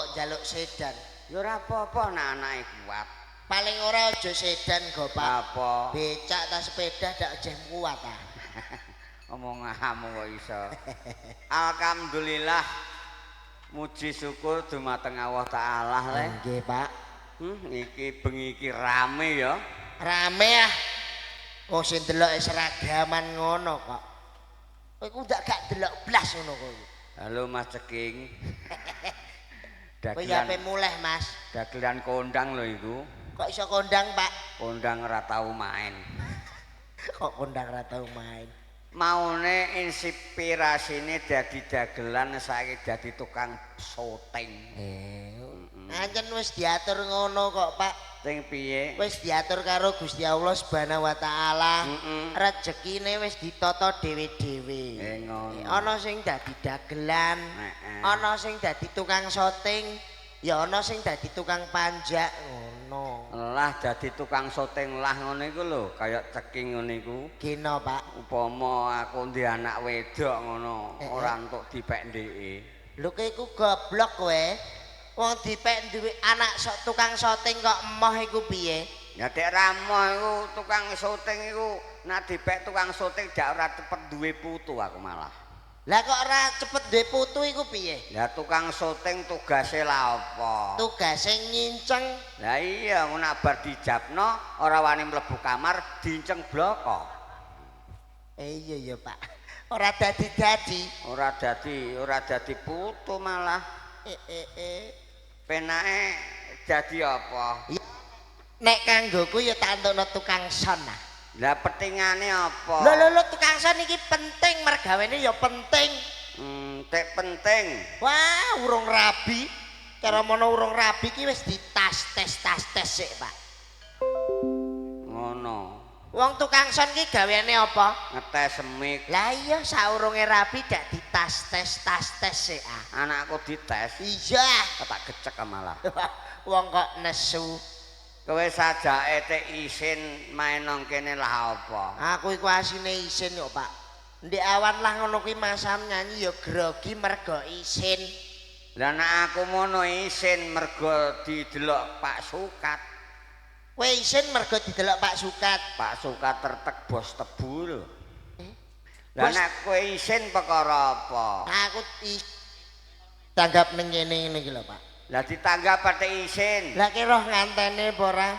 kok njaluk sedan. Ya ora apa-apa nek anake kuat. Paling ora aja sedan go, Pak. Apa? Becak ta sepeda dak jeh kuat ta. Omonganmu kok iso. Alhamdulillah muji syukur dumateng Allah taala le. Nggih, Pak. Iki bengi iki rame ya. Rame ah. Wong sing delok seragaman ngono kok. Kowe ku ndak gak delok blas ngono kowe. Halo Mas Ceking. Kowe ape mulih, Mas? Dagelan kondang lho iku. Kok iso kondang, Pak? Kondang ora tau main. Kok kondang ora tau main? Maune inspirasine dadi dagelan saiki dadi tukang syuting. Ancen wis diatur ngono kok, Pak. Sing piye? Wis diatur karo Gusti Allah Subhanahu wa taala. Rezekine wis ditata dhewe-dhewe. Ngono. Ana sing dadi dagelan, ana sing dadi tukang syuting, ya ana sing dadi tukang panjak ngono. Lah dadi tukang syuting lah ngono iku lho, kaya Ceking ngono iku. Gino, Pak. Upama aku ndek anak wedok ngono, ora entuk dipek ndeke. Lho kowe iku goblok kowe. Wong dipek duwe anak tukang syuting kok emoh iku piye? Ya dek ramoh iku tukang syuting iku nek dipek tukang syuting dak ora cepet duwe putu aku malah. Lah kok ora cepet duwe putu iku piye? Lah tukang syuting tugase la apa? Tugase nyinceng. Lah iya ngono bar dijabno ora wani mlebu kamar dinceng bloko. Iya ya, Pak. Ora dadi-dadi. Ora dadi putu malah. Penake dadi apa? Nek kanggoku ya tak entukno tukang son ah. Lah petingane apa? Lho tukang son iki penting mergawene ya penting. Tek penting. Wah, urung rabi. Cara mono urung rabi ki wis tes sik, Pak. Ngono. Wong tukang son ki gaweane apa? Ngetes semik. Lah iya saurunge rabi dak tes sik ah. Anakku dites. Iya. Tak gecek malah. Wong kok nesu. Kowe sajake tek isin main nang kene lah apa? Aku iku asine isin kok, Pak. Ndek awan lah ngono kuwi masam nyanyi ya grogi mergo isin. Lah nek aku mono isin mergo didelok Pak Sukat. Kowe isin mergo didelok Pak Sukat. Pak Sukat tertek bos tebu lho. Lah nek kowe isin perkara apa? Aku tanggap ning kene ngene iki lho, Pak. Lah ditanggap pate isin. Lah ki roh ngantene apa ora?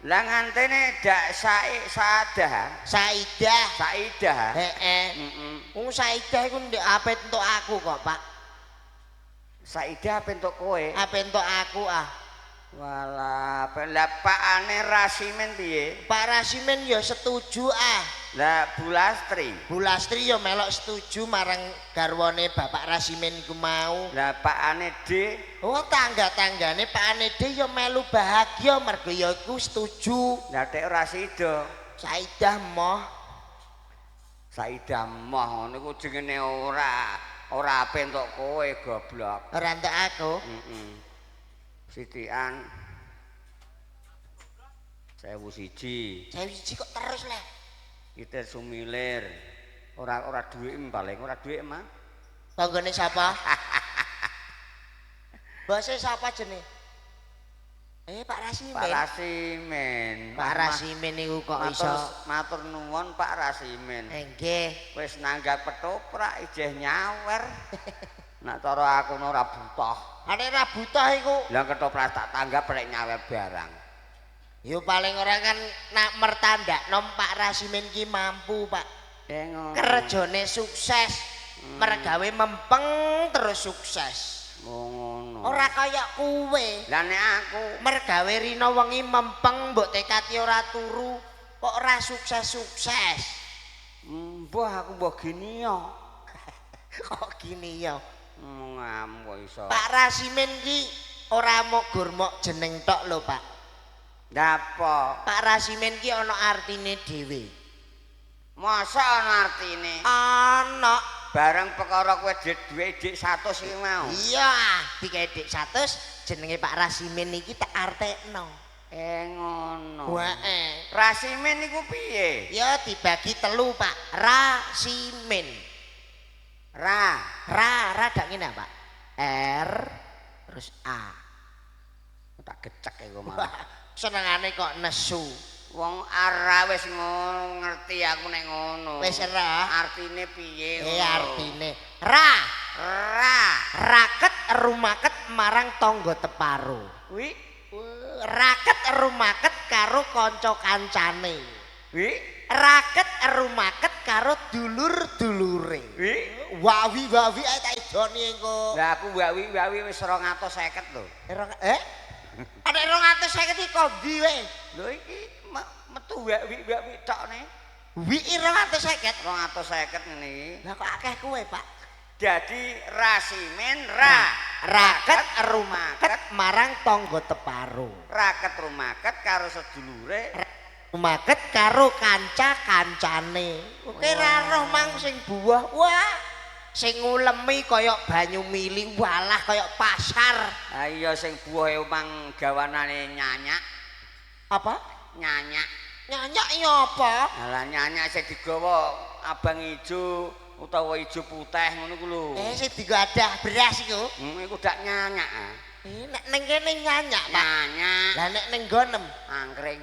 Lah ngantene dak Saidah. Saidah. Heeh. Wong Saidah iku ndek ape entuk aku kok, Pak. Saidah ape entuk kowe? Ape entuk aku ah. Walah, lah pakane Rasimen piye? Pak Rasimen ya setuju ah. Lah Bu Lastri. Bu Lastri ya melok setuju marang garwane Bapak Rasimen iku mau. Lah pakane D. Oh, tangga-tanggane pakane D ya melu bahagia mergo ya iku setuju. Lah tek ora sida. Saidah moh. Saidah moh ngono iku jenenge ora ape entuk kowe goblok. Ora entuk aku. Sitian 1001. 1001 kok terus lah. Kita sumilir. Ora duit paling ora duit mah. Tanggane sapa? Bose sapa jenenge? Pak Rasimen. Pak Rasimen. Pak Rasimen niku kok iso matur nuwun Pak Rasimen. Nggih. Wis nanggap ketoprak ijeh nyawer. Nek cara aku ora butuh. Ane ra butuh iku. Lah ketoprak tak tanggap rek nyawer barang. Yo paling ora kan nak mertandakno Pak Rasimen ki mampu, Pak. Kerjane sukses. Mergawe mempeng terus sukses. Ngono. Ora kaya kowe. Lah nek aku mergawe rina wengi mempeng mbok tekati ora turu kok ora sukses-sukses. Mbah aku mbah gini ya. Kok gini ya? Ngam kok iso. Pak Rasimen ki ora mok gur mok jeneng tok lho, Pak. Napa? Pak Rasimen ki ana artine dhewe. Masa ana artine? Ana. Bareng perkara kowe dhuwit dik 100 iki mau. Iya, dikae dik 100 jenenge Pak Rasimen iki tak artekno. Ngono. Wae. Rasimen iku piye? Ya dibagi telu, Pak. Rasimen. Ra dak ngene, Pak. R terus A. Tak gecek iku malah. Senengane kok nesu. Wong ara wis ngerti aku nek ngono. Wis ora. Artine piye? Artine raket rumaket marang tangga teparo. Wi raket rumaket karo kanca kancane. Wi raket rumaket karo dulur-dulure. Wi wawi ae tak idoni engko. Lah aku wawi wis 250 lho. Ada 250 iki kondi wae. Lho iki metu wawi tokne. Wi 250. 250 ngene iki. Lah kok akeh kowe, Pak? Jadi rasimen raket rumaket marang tangga teparo. Raket rumaket karo sedulure, rumaket karo kanca-kancane. Kowe ra roh mang sing buah. Wah, sing ngulemi kaya banyu mili, walah kaya pasar. Ha iya sing buahe mang gawanane nyanyak. Apa? Nyanyak. Nyanyak iya apa? Lah nyanyak sing digawa abang ijo utawa ijo putih ngono ku lho. Sing digadah beras iku. Iku dak nyanyak. Nek ning kene nyanyak, Pak. Nyanyak. Lah nek ning gonem Angkring.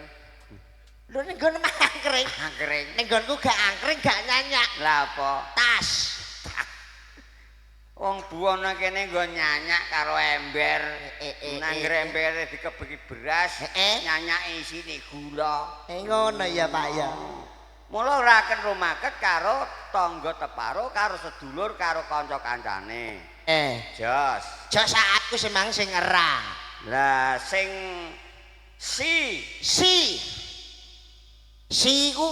Lho ning gonem angkring. Angkring. Ning gonku gak angkring, gak nyanyak. Lah apa? Tas. Wong buwana kene nggo nyanyak karo ember. Nang embere dikebeki beras, nyanyake isine gula. Ngono ya, Pak ya. Mula raken rumaket karo tangga teparo karo sedulur karo kanca kancane. Jos. Jos aku semang sing era. Lah sing si ku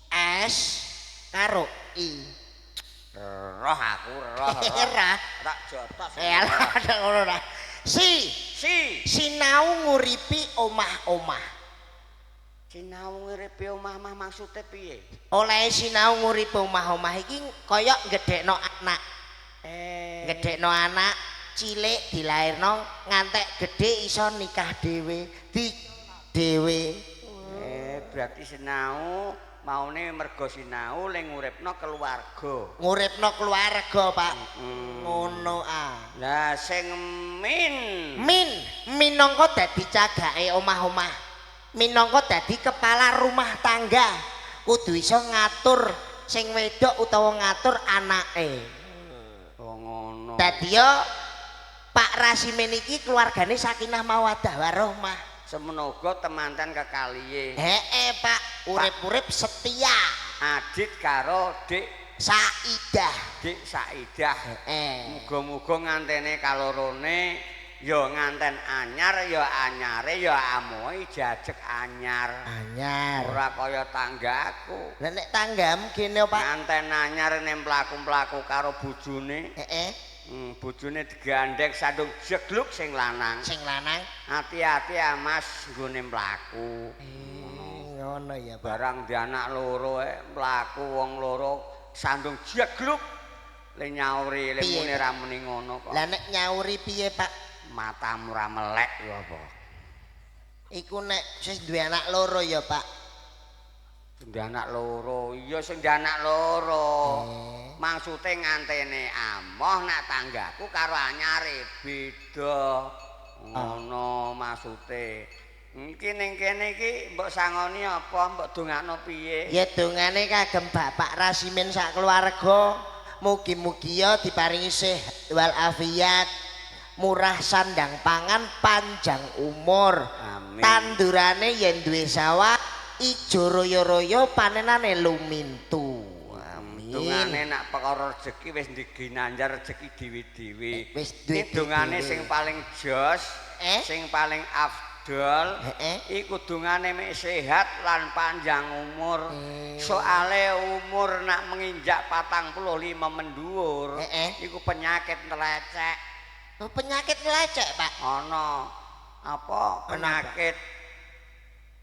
S karo I. Roh. Era. Tak jotos. Alah ngono ra. Sinau nguripi omah-omah. Sinau nguripi omah-omah maksude piye? Oleh sinau nguripi omah-omah iki kaya gedhekno anak. Gedhekno anak cilik dilairno ngantek gedhe iso nikah dhewe, dhewe. Berarti sinau maune mergo sinau ling nguripno keluarga. Nguripno keluarga, Pak. Ngono Lah sing minangka dadi cagake omah-omah. Minangka dadi kepala rumah tangga. Kudu iso ngatur sing wedok utawa ngatur anake. Oh ngono. Dadi yo Pak Rasimin iki keluargane sakinah mawaddah warahmah. Semono uga temanten kekalihe. Pak, urip-urip setia. Adit karo Dik Saidah. Dik Saidah. Muga-muga ngantene kalorone ya nganten anyar ya anyare ya amohe jajeg anyar. Ora kaya tanggaku. Lah nek tanggamu kene, Pak. Nganten anyar nek mlaku-mlaku karo bojone. Bojone digandheng sandung jegluk sing lanang. Hati-hati ya Mas nggone mlaku. Ngono ya, Pak. Barang di anak loro mlaku wong loro sandung jegluk. Le nyauri le muni ra muni ngono kok. Lah nek nyauri piye, Pak? Matamu ra melek ya apa? Iku nek wis duwe anak loro ya, Pak. Sing anak loro. Iya sing anak loro. Maksude ngantene amoh nak tanggaku karo anyare beda. Ngono maksude. Iki ning kene iki mbok sangoni apa, mbok dongakno piye? Ya dongane kagem Bapak Rasimin sak keluarga. Mugi-mugi ya diparingi sehat wal afiat, murah sandang pangan, panjang umur. Amin. Tandurane yen duwe sawah ijo royo-royo panenane lumintu. Dongane nak perkara rezeki wis diginanjar rezeki dhewe-dhewe. Dongane sing paling jos, sing paling afdol iku dongane mek sehat lan panjang umur. Soale umur nak menginjak 45 menduwur iku penyakit nelecek. Penyakit nelecek, Pak? Ana apa penyakit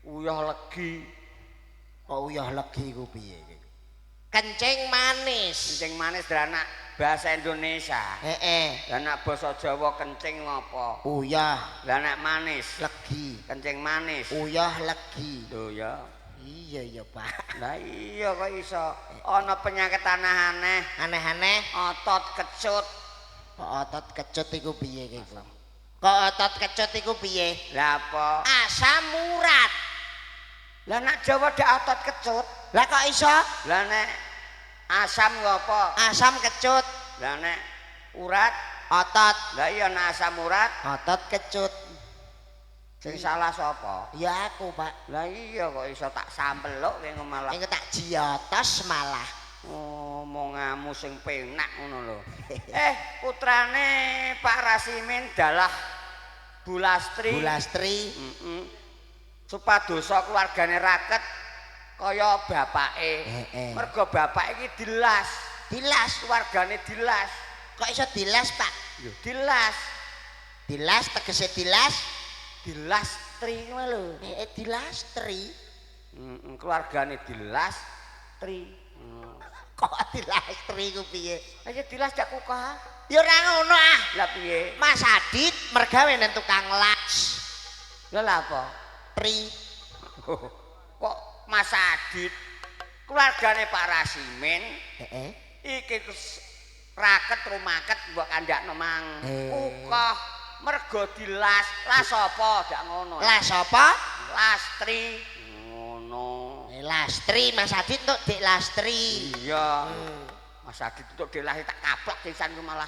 uyah legi. Kok uyah legi ku piye? Kencing manis. Kencing manis deranak bahasa Indonesia. Lah nek basa Jawa kencing apa? Uyah. Lah nek manis legi. Kencing manis. Uyah legi. Lho ya. Iya ya, Pak. Lah iya kok iso ana penyakit aneh-aneh. Aneh-aneh? Otot kecut. Otot kecut iku piye iku? Kok otot kecut iku piye? Lah apa? Asam urat. Lah nak Jawa dak otot kecut. Lah kok iso? Lah nek asam ngopo? Asam kecut. Lah nek urat otot. Lah iya nek asam urat otot kecut. Sing salah sapa? Ya aku, Pak. Lah iya kok iso tak sampeluk kowe malah. Engko tak jiotos malah. Omonganmu sing penak ngono lho. Putrane Pak Rasimin dalah Bulastri. Bulastri. Supadosa keluargane raket kaya bapake. Mergo bapake iki dilas. Dilas keluargane dilas. Kok iso dilas, Pak? Yo dilas. Dilas tegese dilas. Dilastri ngono lho. Dilastri. Keluargane dilastri. Kok dilastri ku piye? Aja dilas dak kukah. Ya ora ngono ah. Lah piye? Mas Adit mergawe nang tukang las. Lah lha apa? Tri. Kok Mas Adit keluargane Pak Rasimin? Iki raket rumaket mbok kandakno mang. Kukah mergo dilas. Las apa dak ngono. Las apa? Lastri. Ngono. Lastri Mas Adit untuk Dek Lastri. Iya. Mas Adit untuk Dek Lastri tak kaplak pisan ku malah.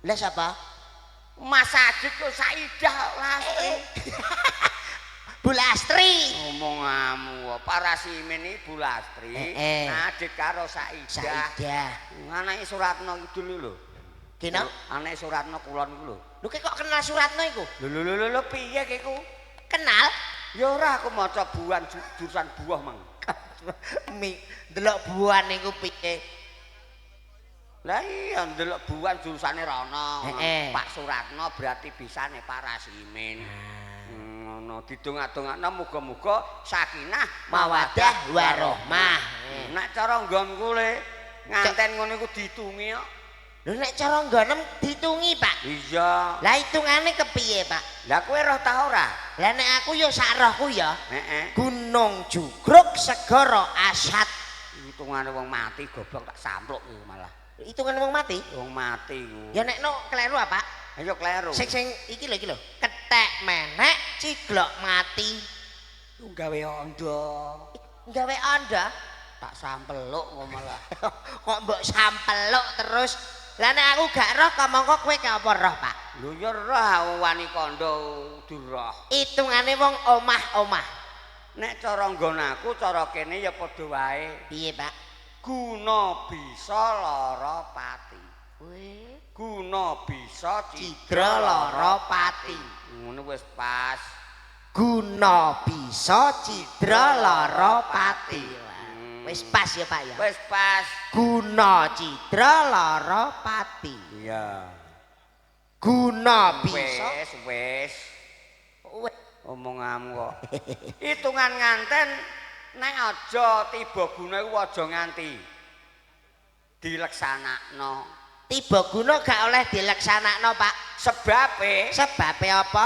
Lah sapa? Mas Adit kok Saidah Lastri. Bu Lastri. Omonganmu Pak Rasimin iki Bu Lastri. Adik karo Saidah. Anake Suratno Kidul lho. Kena anake Suratno Kulon iku lho. Lho kok kenal Suratno iku? Lho piye kiku? Kenal? Ya ora aku maca buan jurusan buah mang. Delok buan niku piye? Lah iya ndelok buan jurusane rono. Pak Suratno berarti bisane Pak Rasimin. Ngono didongak-dongakno muga-muga sakinah mawaddah warahmah. Nek cara nggonku le nganten ngono iku ditungi kok. Lho nek cara nggonem ditungi, Pak. Iya. Lah hitungane kepiye, Pak? Lah kowe roh ta ora? Lah nek aku ya sak rohku ya. Gunung Jugruk Segara Asad. Hitungane wong mati goblok tak sampluk iku malah. Hitungane wong mati? Wong mati ku. Ya nek no kleru apa? Ayo kleru. Sing iki lho. Kethek menek ciglok mati. Gawe ondo. Gawe onda tak sampeluk kok malah. Kok mbok sampeluk terus. Lah nek aku gak roh kok mongko kowe ke apa roh, Pak? Lho ya roh wani kandha durah. Hitungane wong omah-omah. Nek cara nggon aku cara kene ya padha wae. Piye, Pak? Guna bisa lara pati. Guna bisa cidra lara pati. Ngono wis pas. Guna bisa cidra lara pati. Wis pas ya, Pak ya. Wis pas. Guna cidra lara pati. Iya. Guna bisa wis. Omonganmu kok. Hitungan nganten nek aja tiba guna iku aja nganti dileksanakno. Tiba guna gak oleh dileksanakno, Pak. Sebabe apa?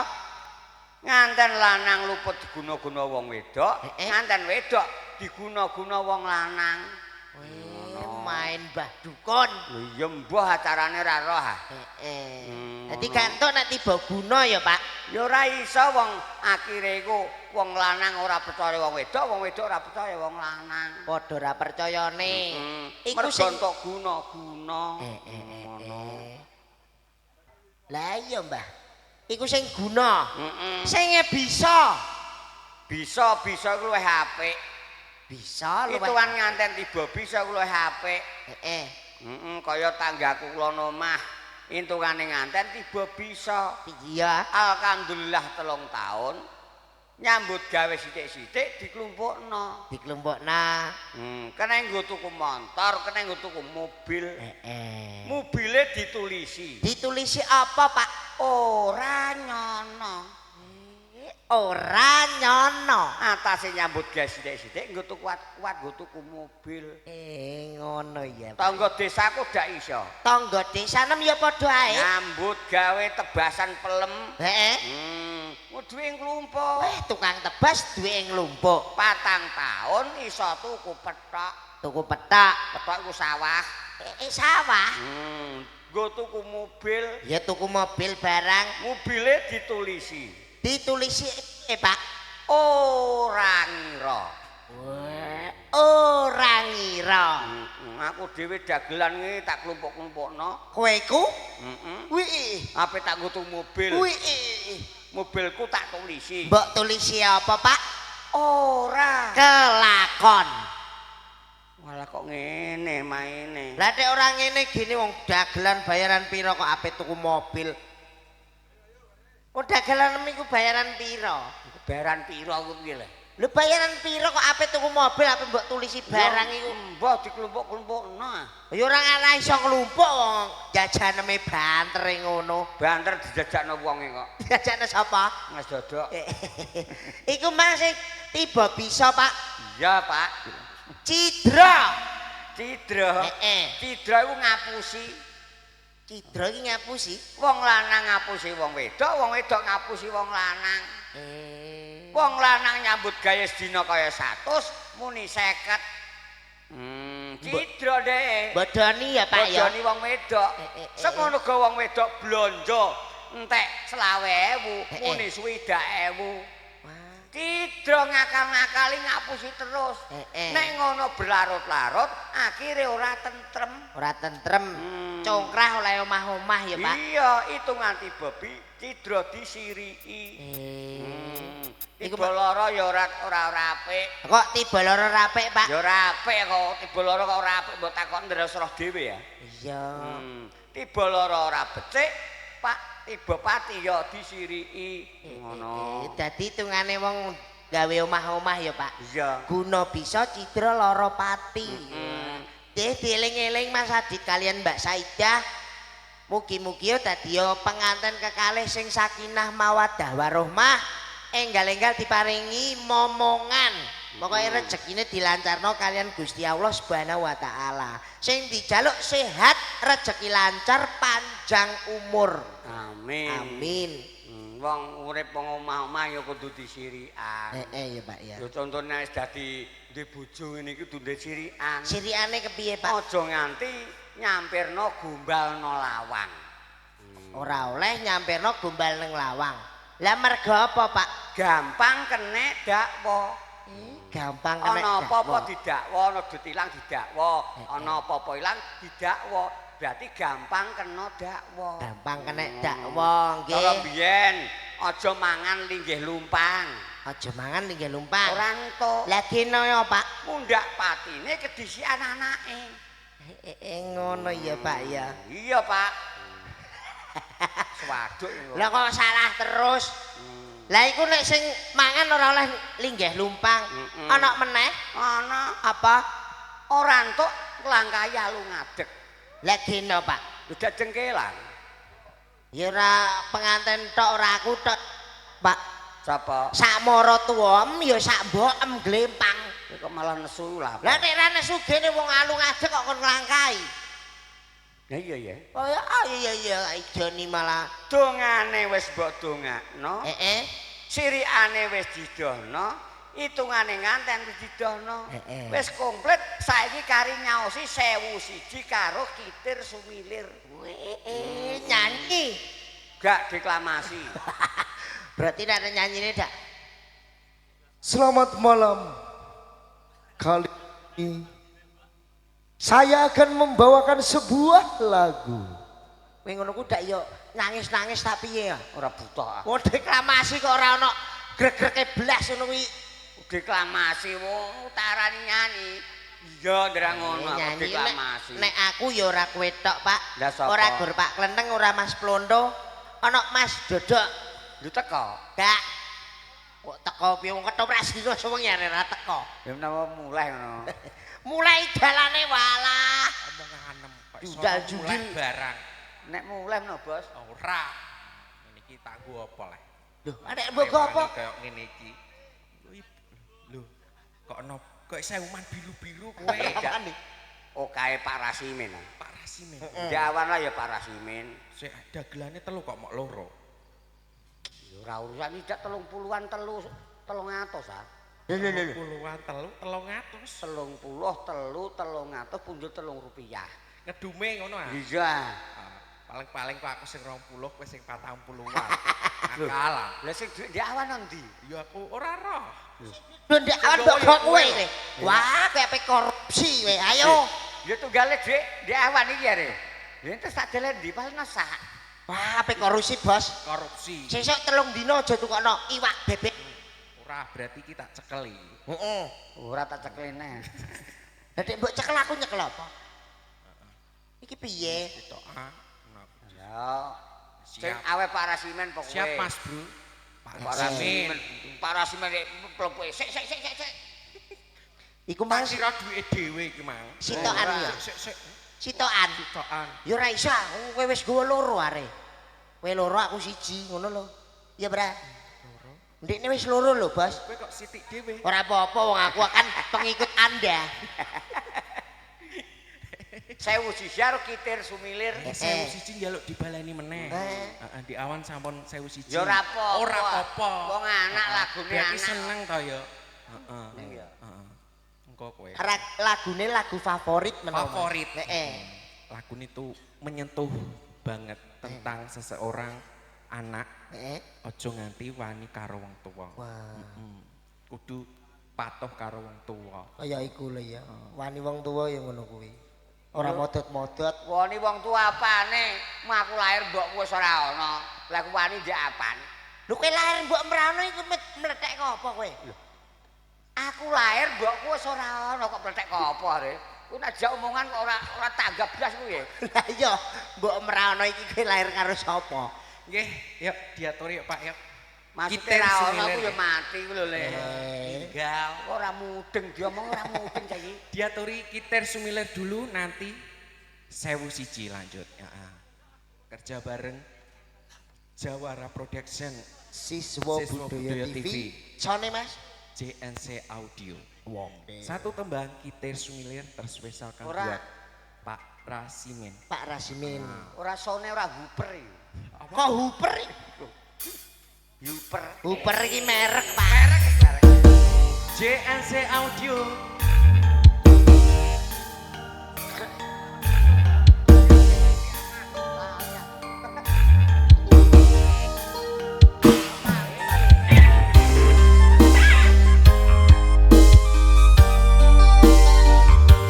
Nganten lanang luput diguna-guna wong wedok, nganten wedok diguna-guna wong lanang. Main Mbah Dukun. Lho iya mbah acarane ra roh ah. Dadi gantuk nek tiba guna ya, Pak. Ya ora iso wong akhire iku wong lanang ora percaya wong wedok ora percaya wong lanang. Padha ora percayane. Iku sing entuk guna-guna. Lah iya, Mbah. Iku sing guna. Sing bisa. Bisa iku luwih apik. Bisa luwih. Ituan nganten tiba bisa ku luwih apik. Kaya tanggaku kula omah. Intungane nganten tiba bisa. Iya. Alhamdulillah 3 tahun. Nyambut gawe sithik-sithik diklumpukno. Kena nggo tuku motor, kena nggo tuku mobil. Mobile ditulisi. Ditulisi apa, Pak? Ora nyono. Ora nyono. Atase nyambut gawe sithik-sithik nggo tuku kuat-kuat, nggo tuku mobil. Ngono ya. Tangga desaku dak iso. Tangga desanem ya padha ae. Nyambut gawe tebasan pelem. Duwe nglumpuk. Tukang tebas duwe nglumpuk. 4 tahun iso tuku pethak. Tuku pethak. Pethak iku sawah. Sawah. nggo tuku mobil. Ya tuku mobil barang. Mobile ditulisi. Ditulisi Pak. Ora ngira. Wah, ora ngira. Aku dhewe dagelan iki tak klumpuk-klumpukno. Kowe iku? Heeh. Wih. Ape tak nggo tuku mobil. Wih. Mobilku tak tulisi. Mbok tulisi apa, Pak? Ora. Kelakon. Malah kok ngene maine. Lah nek ora ngene gini wong dagelan bayaran piro kok ape tuku mobil? Oh dagelan iku bayaran piro? Bayaran piro aku piye lho? Lho bayaran piro kok ape tuku mobil ape mbok tulisi barang iku? Mbah diklumpuk-klumpukno. Ya ora ana iso nglumpuk wong jajaneme banter ngono. Banter dijajakno wonge kok. Jajakne sapa? Mas Dodok. Iku Mas tiba bisa, Pak. Iya, Pak. Cidra. Cidra. Cidra iku ngapusi. Cidra iki ngapusi. Wong lanang ngapusi wong wedok ngapusi wong lanang. Wong lanang nyambut gawe sedina kaya 100 muni 50. Cidra dhek. Bodoni ya, Pak ya. Bodoni wong wedok. Semono go wong wedok blonjo entek 20.000 muni 60.000. Cidra ngakal-ngakali ngapusi terus. Nek ngono berlarut-larut akhire ora tentrem. Ora tentrem. Congkrah oleh omah-omah ya, Pak. Iya, itu nganti bebi Cidra disiriki. Tiba lara ya ora apik. Kok tiba lara ora apik, Pak? Ya ora apik kok, tiba lara kok ora apik mbok takon ndresroh dhewe ya. Iya. Tiba lara ora becik, Pak. Tiba pati ya disiriki ngono. Dadi hitungane wong gawe omah-omah ya, Pak. Iya. Guna bisa Cidra lara pati. Dieling-eling Mas Adit kalian Mbak Saidah. Mugi-mugi ya dadi penganten kekalih sing sakinah mawaddah warahmah. Enggal-enggal diparingi momongan. Pokoknya rezekine dilancarno kalian Gusti Allah Subhanahu wa taala. Sing dijaluk sehat, rezeki lancar, panjang umur. Amin. Amin. Wong urip wong omah-omah ya kudu disirikan. Ya Pak ya. Lho contone wis dadi duwe bojo ngene iki kudu sirikan. Sirikane kepiye, Pak? Aja nganti nyampirno gombalno lawang. Ora oleh nyampirno gombal ning lawang. Lah mergo apa, Pak? Gampang kenek dakwa. Gampang kenek dakwa. Ana apa-apa didakwa, ana duit ilang didakwa, ana apa-apa ilang didakwa. Berarti gampang kena dakwa. Gampang kenek dakwa nggih. Cara biyen aja mangan linggih lumpang. Aja mangan linggih lumpang. Ora entuk. Lah kene ya, Pak. Mundak patine kedisian anake. Ngono ya, Pak ya. Iya, Pak. Swaduk ngono. Lah kok salah terus? Lah iku nek sing mangan ora oleh linggih lumpang. Ana meneh? Ana. Apa? Ora entuk langkai alu ngadeg. Lah geno, Pak. Udah jengkelan. Ya ora penganten tok ora aku tok, Pak. Sapa? Sak mara tuwem ya sak mbokem glempang. Kok malah nesu lah. Lah nek ra nesu gene wong alu ngadeg kok kon nglangkai. Ya iya ya. Oh ya iya ijoni malah Dongane wis mbok dongakno. Sirikane wis didono. Hitungane nganten wis didono. Wis komplit saiki kari nyaosi 1001 karo kitir sumilir. Nyanyi. Gak deklamasi. Berarti ada nyanyine dak. Selamat malam. Kali ini saya akan membawakan sebuah lagu. Kowe ngono ku dak yo nangis-nangis tak piye ya? Ora buta. Oh deklamasi kok ora ono greg-grege blas ngono kuwi. Deklamasi wong utarani nyanyi. Iya nderang ngono deklamasi. Nek aku ya ora kowe tok, Pak. Ora Gur Pak Klenteng, ora Mas Plondo, ana Mas Dodok. Lu teko? Gak. Kok teko piye wong ketoprak sira sewengi ora teko. Ya menawa mulai ngono. Mulai dalane walah. Omonganem kok Judal judul barang. Nek mulai no, Bos. Ora. Ngene iki tak nggo apa le? Lho, arek mbok apa? Kayak ngene iki. Lho, kok ono kok sewuman biru-biru kowe. Oh kae Pak Rasimin. Pak Rasimin. Jawan lah ya Pak Rasimin. Sik dagelane telu kok mok loro. Ya ora urusan tidak 30-an 300 ah. Lho. Puluhan telu 300. 30 300 punjul Rp3. Ngedume ngono ah. Iya. Paling kok aku sing 20 kowe sing 40-an. Kalah. Lah sing duit di awan ndi? Ya aku ora roh. Lho ndek awan kok kowe. Wah, kowe ape korupsi kowe. Ayo. Ya tunggale duit di awan iki ya, Re. Yen terus tak delen ndi paling sak. Wah, ape korupsi, Bos. Korupsi. Sesuk 3 dina aja tukokno iwak bebek. Ora berarti iki tak cekeli. Heeh. Ora tak ceklene. Lah nek mbok cekel aku nyekel apa? Iki piye? Ketokan. Ya. Sing Siap. awe parasimen pokoke. Siap Mas, Bro. Parasimen. Parasimen mlebu. Sik. Iku Mas Sira duwe dhewe iki, Mang. sitokan ya. Sik. Sitokan. Sitokan. Ya ora iso, kowe wis gowo loro are. Kowe loro aku siji, ngono lho. Iya, Bra. Loro. Ndekne wis loro lho, Bos. Kowe kok sithik dhewe. Ora apa-apa wong aku kan pengikut Anda. Sewu sijar kitir sumilir. 1001 njaluk dibaleni meneh. Heeh, di awan sampun 1001. Ya ora apa-apa. Ora apa-apa. Wong anak lagune Berarti anak. seneng to ya. Heeh. Iya. Heeh. Engko kowe. Lagune lagu favorit menawa. Favorit. Heeh. Lagu itu menyentuh banget tentang seseorang anak. Heeh. Aja nganti wani karo wong tuwa. Wah. Kudu patuh karo wong tuwa. Kaya iku lho ya. Wani wong tuwa ya ngono kuwi. Ora modot-modot. Wani wong tuwa apane? Aku lahir mbokku wis ora ana. Lah aku wani ndek apaan? Lho kowe lahir mbok mrano iku mlethek apa kowe? Aku lahir mbokku wis ora ana kok mlethek apa, Re? Ku nek jak omongan kok ora tanggap blas kuwi. Lah iya, mbok mrano iki kowe lahir karo sapa? Nggih, yuk diaturi yuk Pak yuk. Maksudnya Kitir ra ana sumilir. ku ya mati ku lho, Le. Tinggal. Ora mudeng diomong ora mudeng saiki. Diaturi kitir sumilir dulu nanti 1001 lanjut. Ya. Kerja bareng Jawara Production Siswa Budaya TV. Sone Mas? JNC Audio. Wong. Satu tembang kitir sumilir terspesialkan Ora. buat Pak Rasimin. Pak Rasimin. Ora sone ora huper iki. Kok Hooper? Huper. Hooper iki merek, Pak. JNC Audio.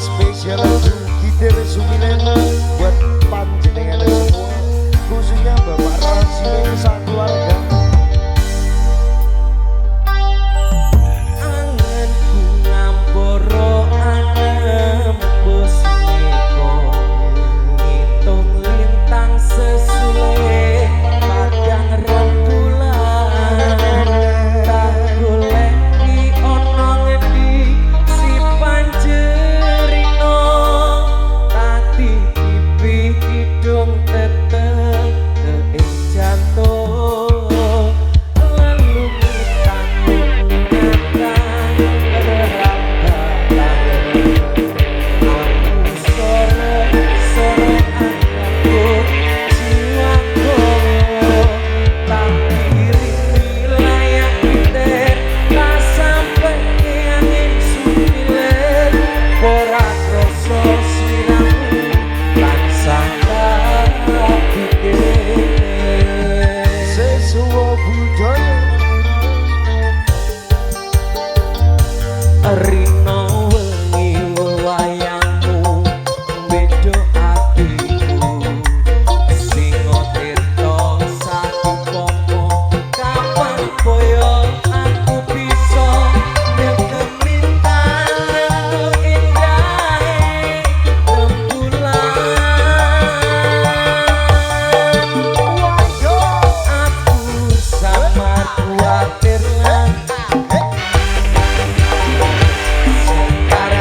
Spesial lagu Kitir Sumilir buat panjenengan semua, khususnya Bapak Rasimin sak keluarga. Anganku ngamporo anembus neko, ngitung lintang sesule padang rembulan, tak goleki ana ngendi si panjerino, tadi pipi hidung tetep keing jantung, lalu kita Siswa budaya Rino wengi wayangmu bedo atiku Singo tirta satu pomo kapan boyo aku bisa nyekem lintang indahe rembulan aku samar kuatir lan Sekar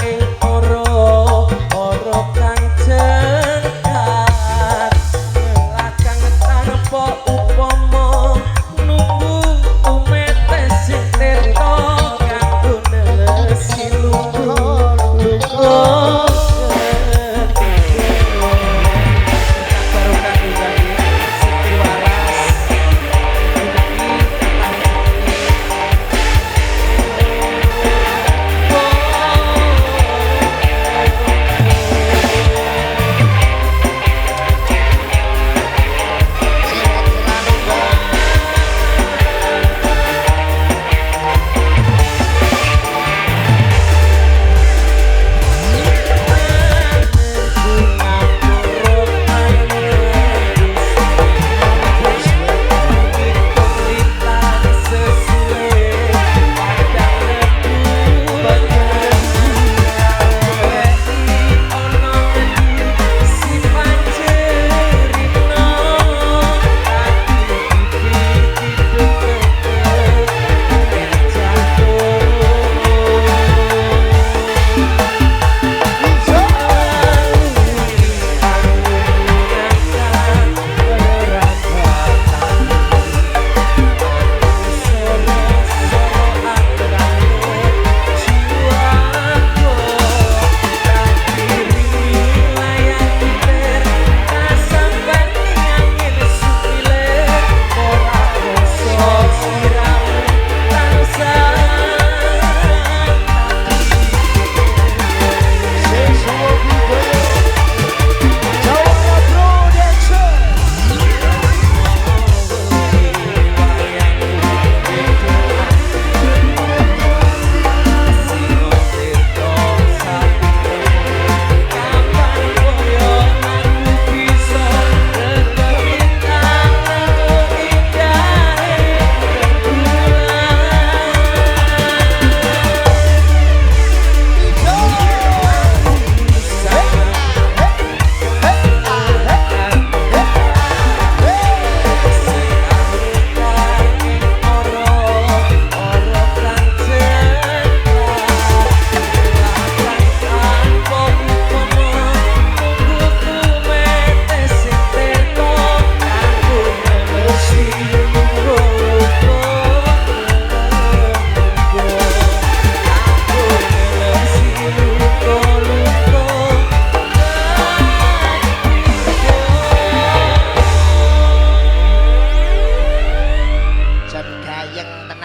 ing ora kang cengkar Ngelakang tanpa upama nunggu umetes sing tirta kanggo nelesi lungguh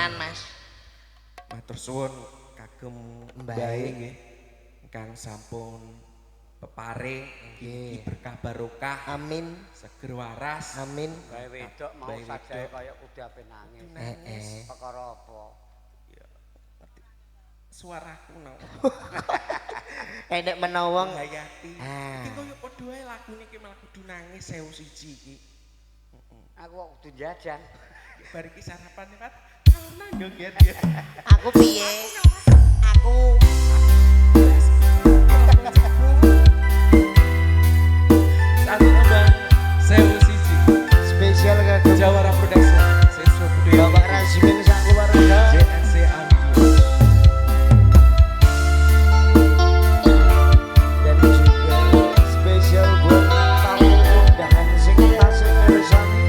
nuwun Mas. Matur suwun kagem mbae nggih. Kang sampun peparing nggih berkah barokah. Amin. Seger waras. Amin. Bae wedok mau sajae kaya kudu ape nangis. Perkara apa? Ya ngerti. Suaraku nang. Enek menawa Hayati. Iki koyo padha ae lagune iki malah kudu nangis 1001 iki. Aku kok kudu jajan. Bar iki sarapan Pak. Nang yo nggih. Aku piye? Aku satu Bang 1001 spesial kagem Jawara Production Sesro Budaya Bapak Razimin sak keluarga. JNC Audio Dan juga spesial buat tamu undangan sing tasik bersami.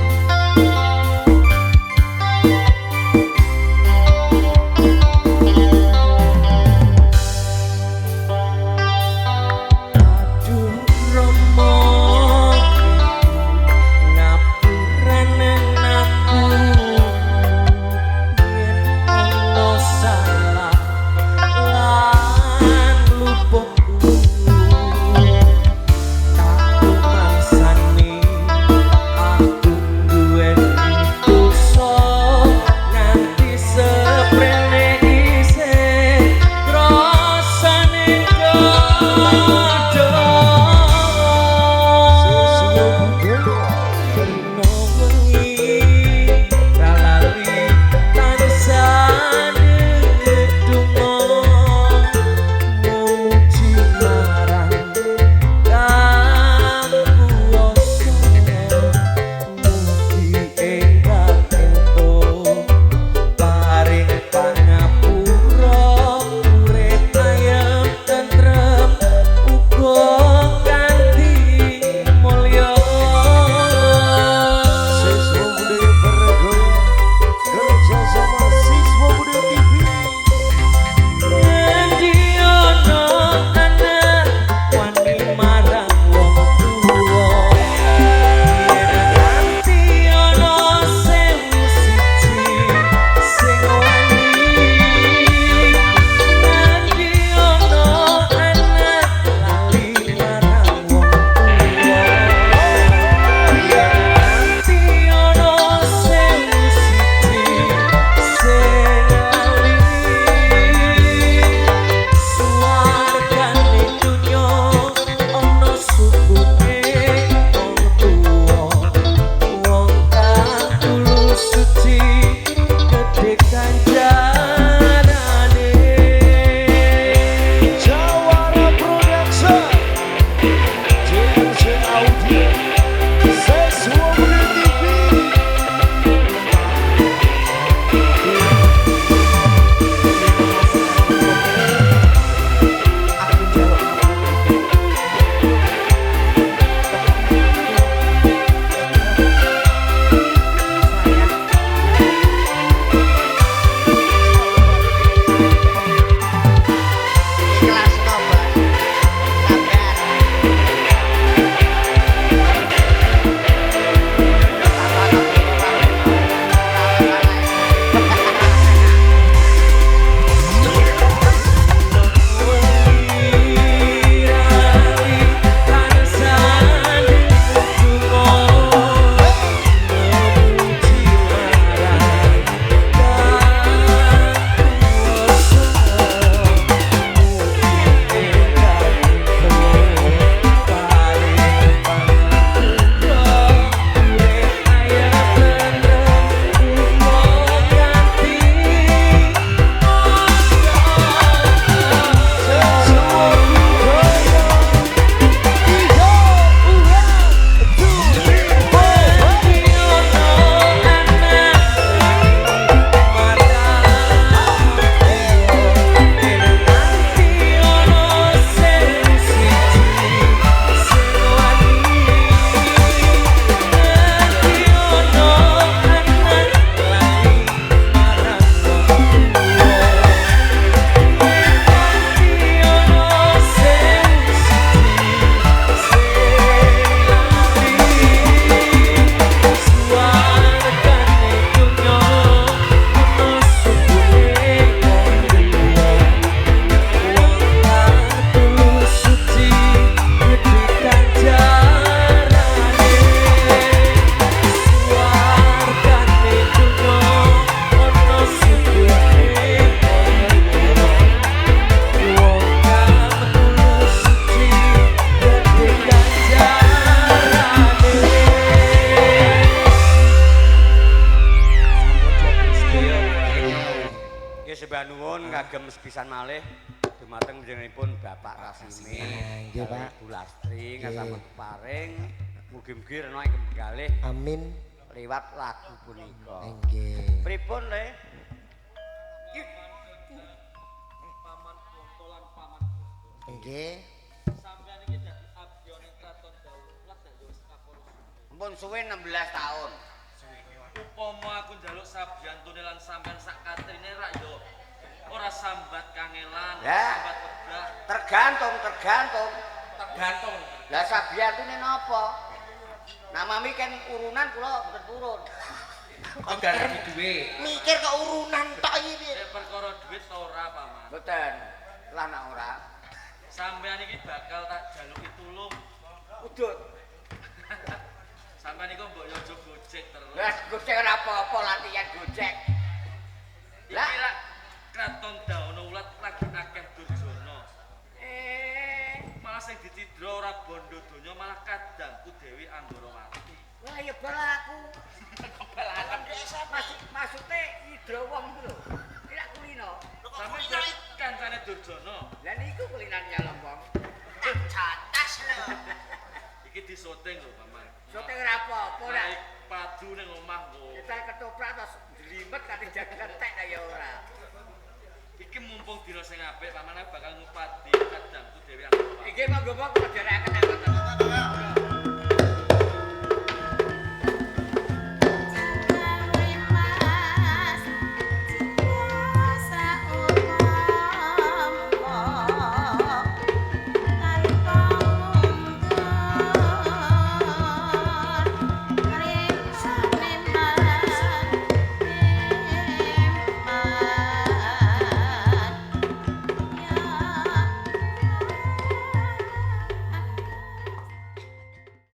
sembah nuwun kagem sepisan malih dumateng panjenenganipun Bapak Rasimi. Nggih, Pak. Bu Lastri ngasampun paring mugi-mugi rena ing kalih. Amin. Liwat lagu punika. Nggih. Pripun le? Nggih. Sampeyan iki dadi abdine Kraton Daulat ya wis kapolres. Ampun suwe 16 tahun. Upama aku njaluk sabjantune lan sampeyan sak katrine rak yo ora sambat kangelan, Ya. sambat wegah. Tergantung. Tergantung. Lah sabiyantune napa? Namami kan urunan kula mboten purun. Kok gak ada duwe. Mikir ke urunan tok iki. Perkara duit ta ora, Paman? Mboten. Lah nek ora Sampeyan iki bakal tak jaluki tulung. udut. Sampeyan iku mbok yo aja gojek terus. Lah gojek ora apa-apa latihan gojek. Iki rak Kraton Daulat lagi akeh durjana. Malah sing dicidra ora bondo donya malah kadangku Dewi Anggarawati. Wah ya balaku. Balakan maksudnya nyidra wong iku lho. Tidak kulino. Sampe kancane durjana. Lah niku kulinan nyalong wong. Catas lho. Iki disoting lho, Paman. Sote ora apa-apa ora. Naik padu ning omah kok. Kita ketoprak terus jelimet kate jagan tek ya ora. Iki mumpung dina sing apik, Paman bakal ngupadi kadangku Dewi Anggarawati. Iki monggo-monggo pelajaran aku